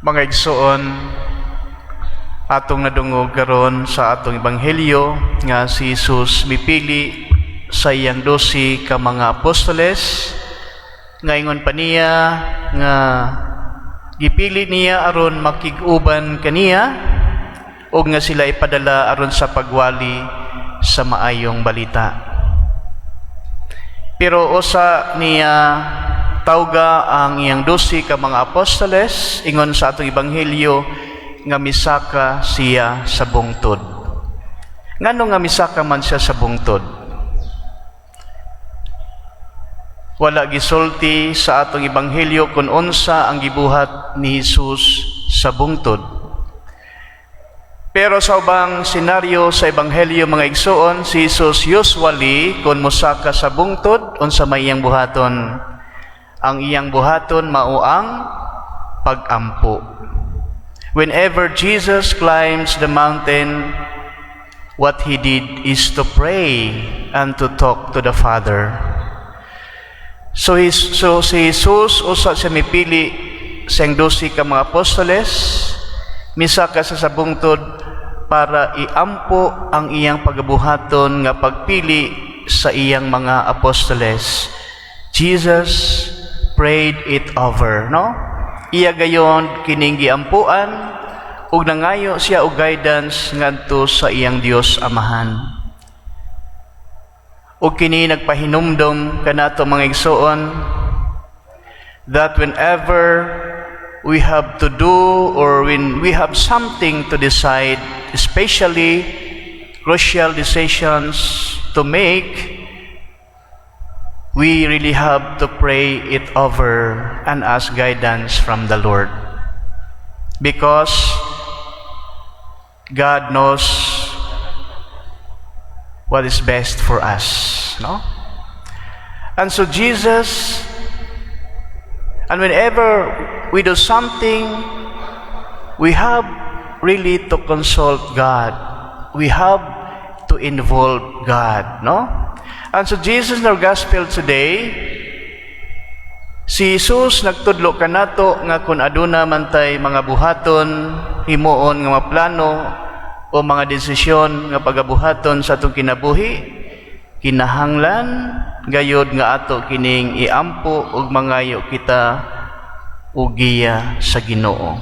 Mga igsoon, atong nadungog karon sa atong ebanghelyo nga si Jesus mipili sa iyang 12 ka mga apostoles nga ingon pa niya nga gipili niya aron makig-uban kaniya ug nga sila ipadala aron sa pagwali sa maayong balita. Pero usa niya tawga ang iyang 12 ka mga apostoles, ingon sa atong ebanghelyo nga misaka siya sa bungtod. Ngano nga misaka man siya sa bungtod? Wala gisulti sa atong ebanghelyo kung unsa ang gibuhat ni Jesus sa bungtod. Pero sa ubang senaryo sa ebanghelyo mga igsoon, si Jesus usually kung mosaka sa bungtod, unsa may iyang buhaton? Ang iyang buhaton mao ang pag-ampo. Whenever Jesus climbs the mountain, what he did is to pray and to talk to the Father. So si Jesus usa siya mipili sa 12 ka mga apostoles, misaka sa bungtod para iampo ang iyang pagabuhaton nga pagpili sa iyang mga apostoles. Jesus prayed it over, no? Iya gayon kining giampuan ug nangayo siya og guidance ngadto sa iyang Dios Amahan. Ug kini nagpahinumdom kanato mga igsoon that whenever we have to do or when we have something to decide, especially crucial decisions to make, we really have to pray it over and ask guidance from the Lord. Because God knows what is best for us, no? And so Jesus, and whenever we do something, we have really to consult God. We have to involve God, no? And so Jesus in our gospel today, si Jesus nagtudlo kanato nga kung aduna man tay mga buhaton, himuon nga mga plano o mga desisyon nga pagabuhaton sa atong kinabuhi, kinahanglan gayud nga ato kining iampo ug mangayo kita ug giya sa Ginoo.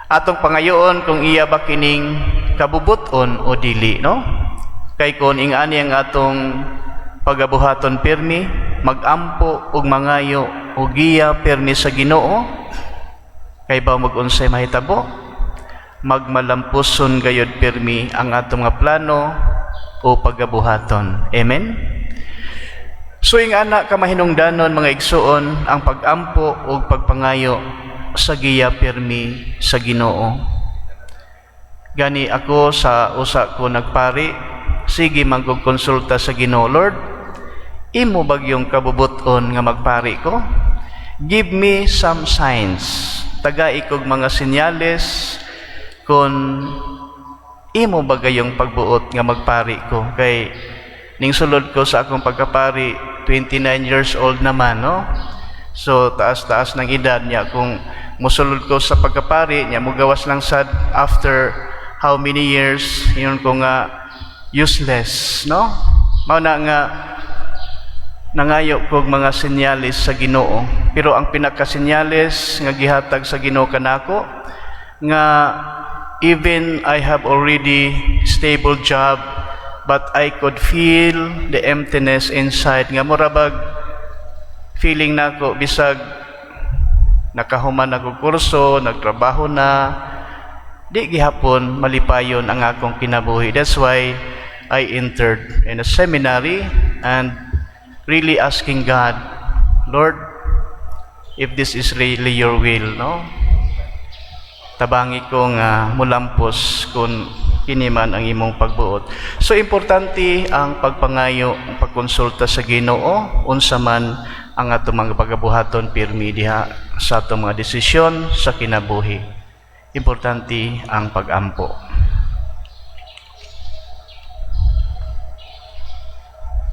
Atong pangayoon kung iya ba kining kabubuton o dili, no? Kay kung ingani ang atong pagabuhaton pirmi, magampo ug mangayo ug giya pirmi sa Ginoo, kay ba mag-unsay mahitabo? Magmalampuson gayud pirmi ang atong nga plano o pagabuhaton. Amen? So ingana ka mahinungdanon mga igsoon ang pagampo ug pagpangayo sa giya pirmi sa Ginoo. Gani ako sa usa ko nagpari, sige magkonsulta sa Ginoo, Lord, imo bagyong kabubuton nga magpari ko? Give me some signs. Tagai kog mga senyales kung imo bagayong pagbuot nga magpari ko. Kay ning sulod ko sa akong pagkapari, 29 years old naman, no? So taas-taas ng edad niya. Kung musulod ko sa pagkapari niya, mugawas lang sad after how many years, yun ko nga useless, no? Mao na nga nangayo kog mga senyales sa Ginoo. Pero ang pinakasenyales nga gihatag sa Ginoo kanako nga even I have already stable job, but I could feel the emptiness inside nga murabag feeling nako bisag nakahuman ako kurso, nagtrabaho na, di gihapon malipayon ang akong kinabuhi. That's why I entered in a seminary and really asking God, Lord, if this is really your will, no? Tabangi ko nga mulampos kung kini man ang imong pagbuot. So importante ang pagpangayo, ang pagkonsulta sa Ginoo unsa man ang atong mga pagabuhaton pirmi diha sa atong mga desisyon sa kinabuhi. Importante ang pag-ampo.